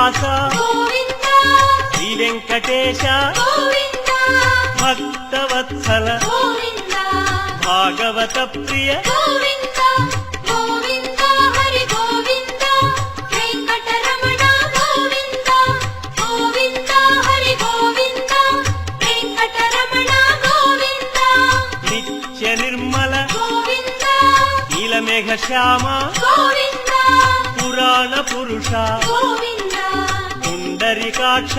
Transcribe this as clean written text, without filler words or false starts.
శ్రీనివాస శ్రీ వెంకటేశ భక్తవత్సల భాగవత ప్రియ నిత్య నిర్మల నీలమేఘ శ్యామ పురాణ పురుష పుండరీకాక్ష